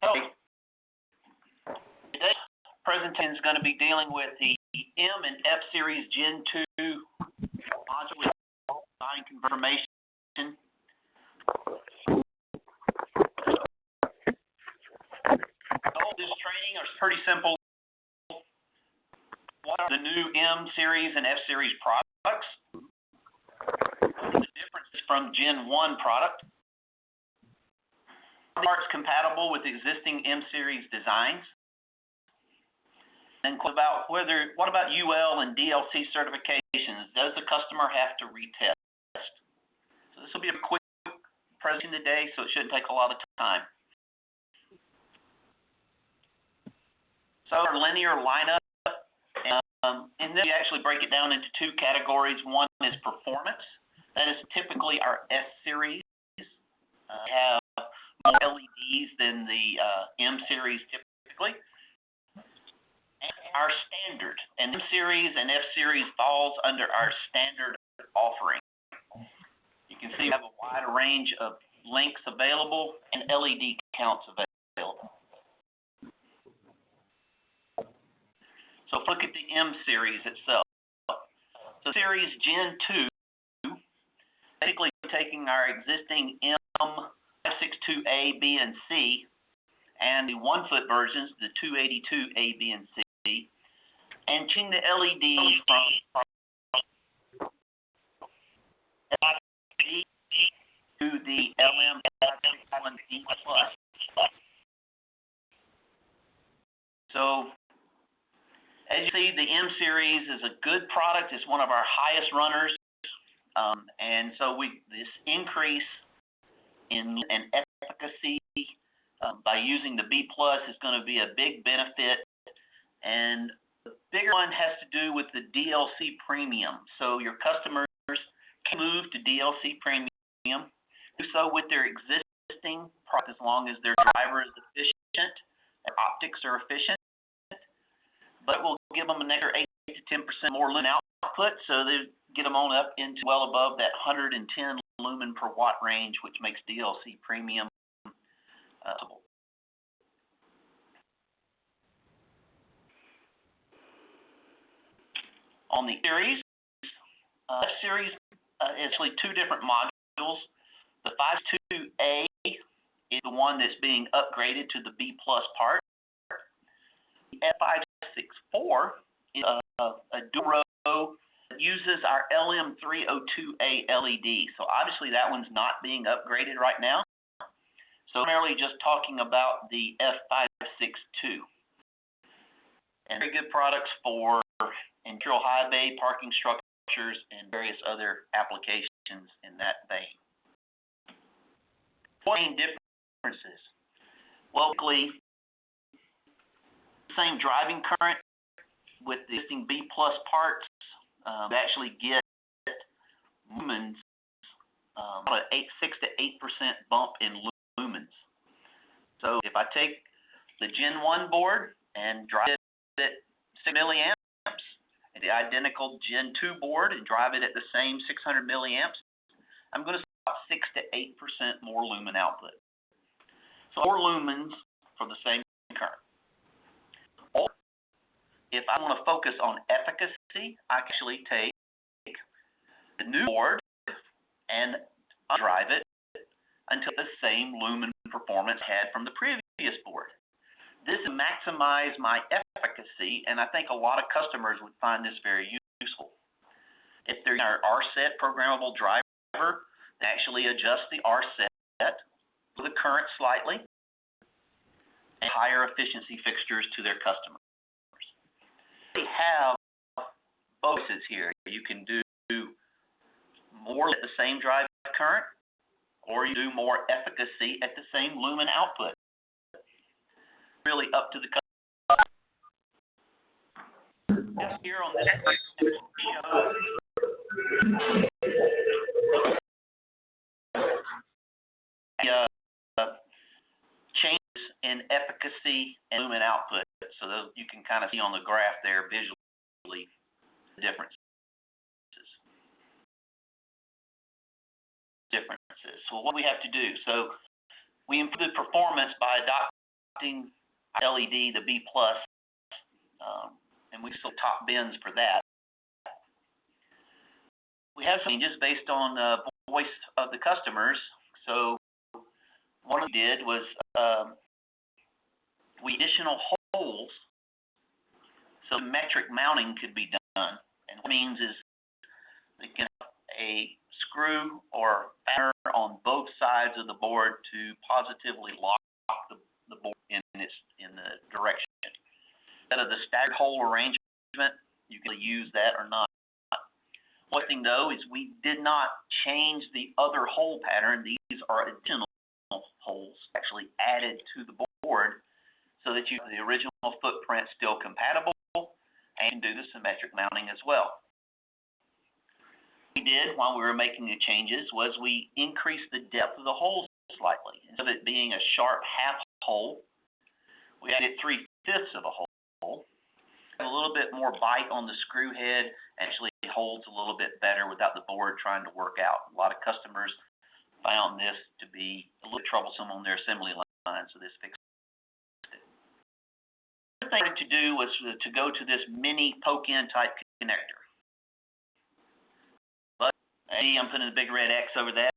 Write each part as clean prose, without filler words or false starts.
Okay. Today's presentation is going to be dealing with the M and F-Series Gen2 module with design confirmation. The goal of this training is pretty simple. What are the new M-Series and F-Series products? The differences from Gen 1 product. Are parts compatible with existing M-Series designs? And what about UL and DLC certifications? Does the customer have to retest? So this will be a quick presentation today, so it shouldn't take a lot of time. So our linear lineup, and then we actually break it down into two categories. One is performance. That is typically our S-Series. We have more LEDs than the M-Series typically. And our standard, and M-Series and F-Series falls under our standard offering. You can see we have a wide range of lengths available and LED counts available. So look at the M-Series itself. So Series Gen 2, basically taking our existing M562A, B, and C, and the 1-foot versions, the 282A, B, and C, and changing the LEDs from LED to the LM561B+. So, as you see, the M-Series is a good product. It's one of our highest runners, and so this increase in efficacy by using the B+ is going to be a big benefit. And the bigger one has to do with the DLC premium. So your customers can move to DLC premium, do so with their existing product as long as their driver is efficient, their optics are efficient. But we'll give them an extra 8 to 10% more lumen output, so they get them on up into well above that 110 lumen per watt range, which makes DLC premium on the series. Series actually two different modules. The 562A is the one that's being upgraded to the B+ part. The F564 is a dual row that uses our LM302A LED. So obviously that one's not being upgraded right now. So primarily just talking about the F562. And very good products for industrial high bay parking structures and various other applications in that vein. What main differences? Well, same driving current with the existing B+ parts. We actually get lumens, about a 6 to 8% bump in lumens. So if I take the Gen 1 board and drive it at 6 milliamps, and the identical Gen 2 board and drive it at the same 600 milliamps, I'm going to see about 6 to 8% more lumen output. So more lumens for the same current. Or if I want to focus on efficacy, I actually take the new board and drive it until the same lumen performance had from the previous board. This will maximize my efficacy, and I think a lot of customers would find this very useful. If they're our RSet programmable driver, they actually adjust the RSet for the current slightly and higher efficiency fixtures to their customers. We have both here. You can do more at the same drive current, or you do more efficacy at the same lumen output. Really up to the customer. Just here on this changes in efficacy and lumen output. So those, you can kind of see on the graph there visually the differences. So what do we have to do? So we improve the performance by adopting adopting LED, the B+, and we sold top bins for that. We have some changes based on voice of the customers. So one we did was we additional holes so metric mounting could be done. And what it means is they can have a screw or fastener on both sides of the board to positively lock the board in the direction. Instead of the staggered hole arrangement, you can use that or not. One thing though is we did not change the other hole pattern. These are additional holes actually added to the board so that you have the original footprint still compatible and do the symmetric mounting as well. What we did while we were making the changes was we increased the depth of the holes slightly. Instead of it being a sharp half hole, we added 3/5 of a hole. A little bit more bite on the screw head, and actually holds a little bit better without the board trying to work out. A lot of customers found this to be a little troublesome on their assembly line, so this fixed it. The thing to do was to go to this mini poke-in type connector. But I'm putting a big red X over that.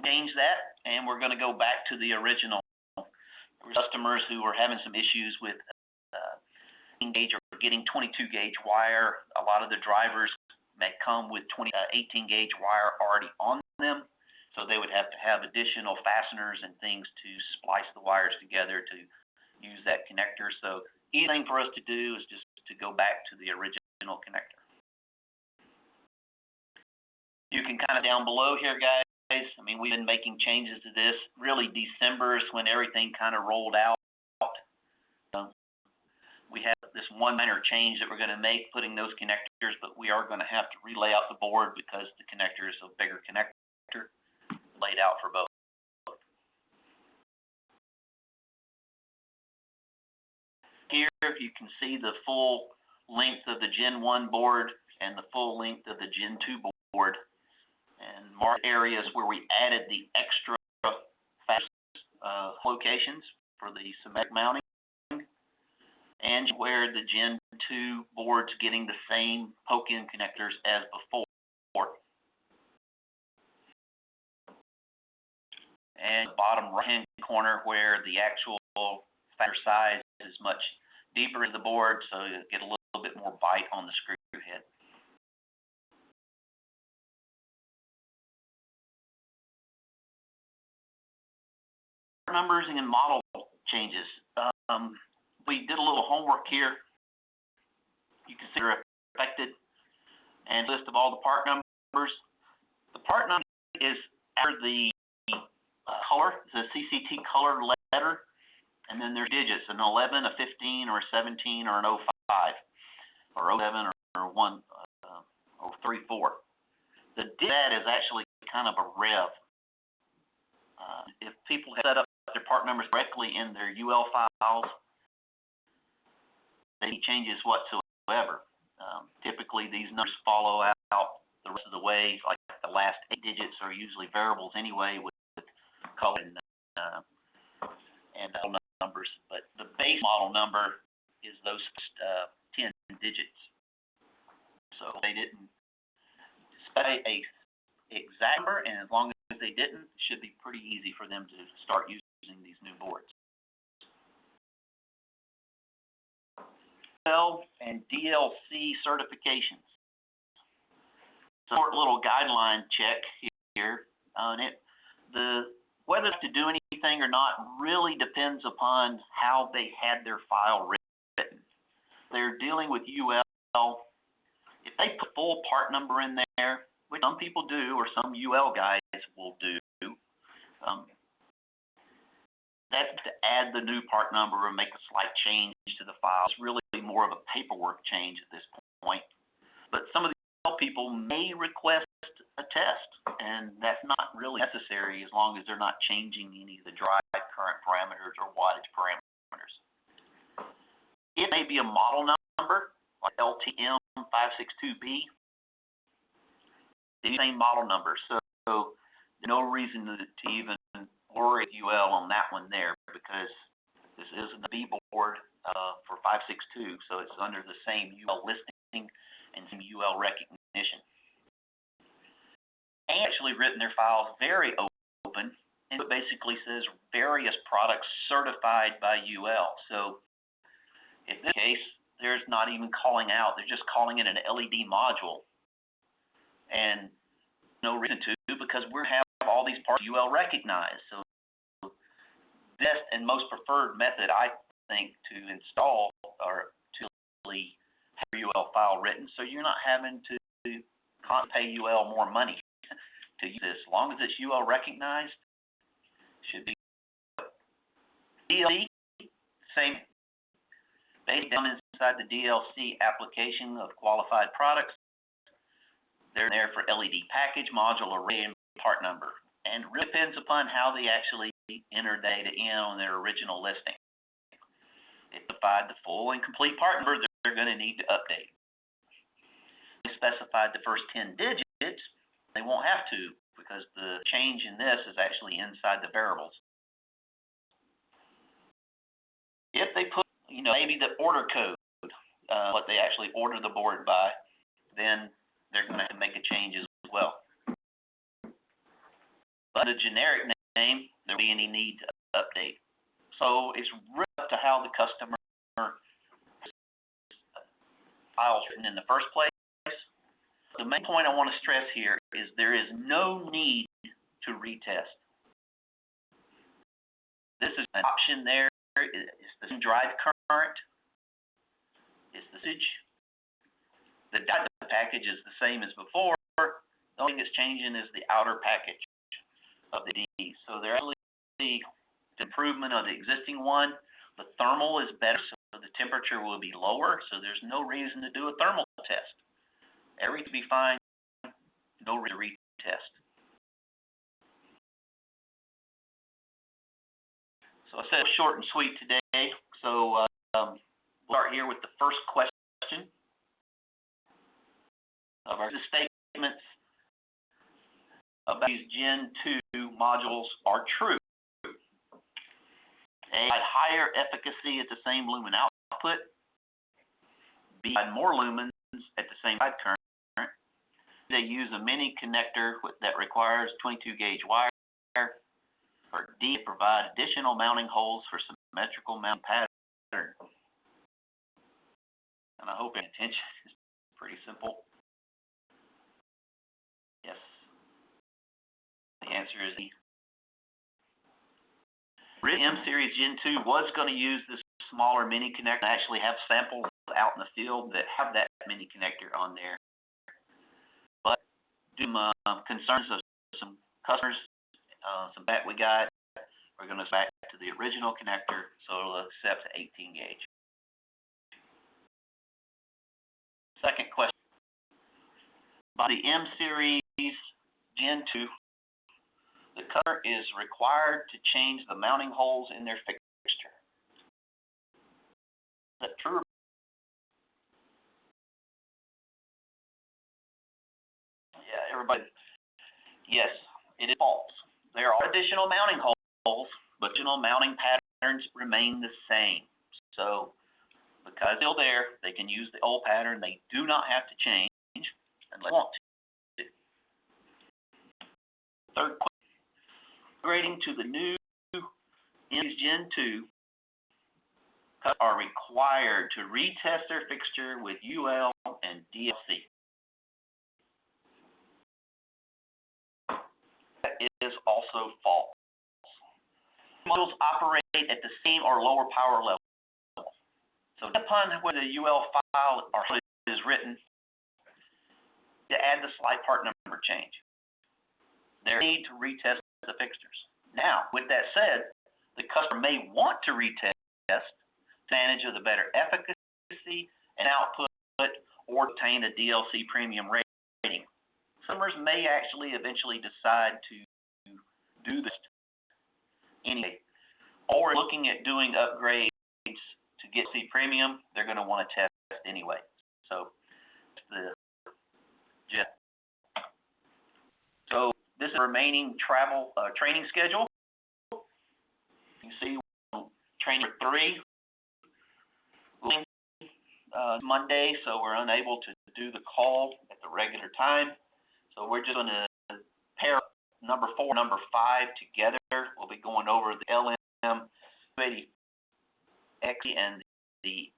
Change that, and we're going to go back to the original. Customers who were having some issues with gauge or getting 22 gauge wire. A lot of the drivers may come with 18 gauge wire already on them, so they would have to have additional fasteners and things to splice the wires together to use that connector. So easy thing for us to do is just to go back to the original connector. You can kind of down below here, guys. I mean, we've been making changes to this. Really, December is when everything kind of rolled out. We have this one minor change that we're going to make, putting those connectors, but we are going to have to relay out the board because the connector is a bigger connector laid out for both. Here you can see the full length of the Gen 1 board and the full length of the Gen 2 board, and mark areas where we added the extra locations for the symmetric mounting, and where the Gen 2 board's getting the same poke-in connectors as before. And the bottom right-hand corner where the actual fastener size is much deeper in the board, so you get a little bit more bite on the screw head. Numbers and model changes. We did a little homework here. You can see they're affected and list of all the part numbers. The part number is after the color, the CCT color letter, and then there's digits, an 11, a 15, or a 17, or an 05, or 07, or 1, or 34. The digit is actually kind of a rev. If people have set up their part numbers correctly in their UL files, any changes whatsoever. Typically, these numbers follow out the rest of the way. Like the last 8 digits are usually variables anyway with color and numbers. But the base model number is those 10 digits. So they didn't specify a exact number, and as long as they didn't, it should be pretty easy for them to start using these new boards. And DLC certifications. Short little guideline check here on it. Whether to do anything or not really depends upon how they had their file written. They're dealing with UL. If they put full part number in there, which some people do, or some UL guys will do, that's to add the new part number or make a slight change to the file. It's really more of a paperwork change at this point. But some of the people may request a test, and that's not really necessary as long as they're not changing any of the drive current parameters or wattage parameters. It may be a model number, like LTM562B, the same model number. So there's no reason to even worry UL on that one there, because because this is the B board for 562, so it's under the same UL listing and some UL recognition. They actually written their files very open, and it basically says various products certified by UL. So in this case, there's not even calling out, they're just calling it an LED module. And no reason to, because we have all these parts UL recognized. So best and most preferred method, I think, to install or to really have your UL file written, so you're not having to pay UL more money to use this. As long as it's UL recognized, should be DLC, same. Based down inside the DLC application of qualified products, they're there for LED package, module, array, and part number. And it really depends upon how they actually enter data in on their original listing. If they provide the full and complete part number, they're going to need to update. If they specified the first 10 digits, they won't have to, because the change in this is actually inside the variables. If they put, maybe the order code, what they actually order the board by, then they're going to have to make a change as well. But the generic name, there won't be any need to update. So it's really up to how the customer files written in the first place. The main point I want to stress here is there is no need to retest. This is an option there. It's the same drive current. It's the usage. The data package is the same as before. The only thing that's changing is the outer package of the D. So they're actually the improvement of the existing one. The thermal is better, so the temperature will be lower, so there's no reason to do a thermal test. Everything will be fine, no reason to retest. So I said short and sweet today, so we'll start here with the first question of our statements about these Gen 2 modules are true. A, higher efficacy at the same lumen output. B, more lumens at the same side current. They use a mini connector that requires 22 gauge wire. Or D, provide additional mounting holes for symmetrical mounting pattern. And I hope your attention is pretty simple. Yes. The answer is D. M-Series Gen2 was going to use this smaller mini connector. I actually have samples out in the field that have that mini connector on there. But due to concerns of some customers, some back we got, we're going to back to the original connector, so it'll accept 18 gauge. Second question. By the M-Series Gen2, the customer is required to change the mounting holes in their fixture. Is that true? Yeah, everybody. Yes, it is false. There are additional mounting holes, but additional mounting patterns remain the same. So, because they're still there, they can use the old pattern. They do not have to change unless they want to. Third question. Upgrading to the new M-Series Gen2, customers are required to retest their fixture with UL and DLC. That is also false. Modules operate at the same or lower power level. So depending upon where the UL file or is written, to add the slight part number change. There need to retest the fixtures. Now, with that said, the customer may want to retest to advantage of the better efficacy and output or obtain a DLC premium rating. Customers may actually eventually decide to do this anyway, or looking at doing upgrades to get C premium, they're going to want to test anyway. So the gist. So this is the remaining training schedule. You see training 3. Monday, so we're unable to do the call at the regular time. So we're just going to pair number 4 and number 5 together. We'll be going over the LM280X and the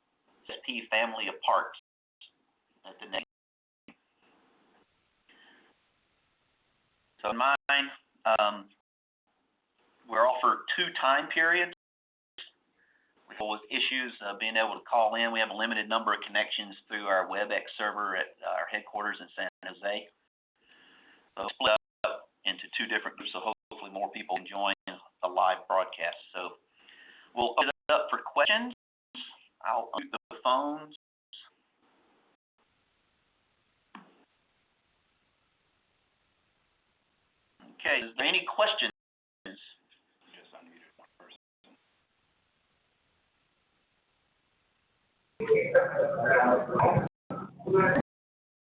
SP family of parts at the next. So in mine, we're offered 2 time periods. With issues being able to call in, we have a limited number of connections through our WebEx server at our headquarters in San Jose. So split up into 2 different groups, so hopefully more people can join the live broadcast. So we'll open it up for questions. I'll unmute the phones. Okay, is there any questions? Just unmuted one person.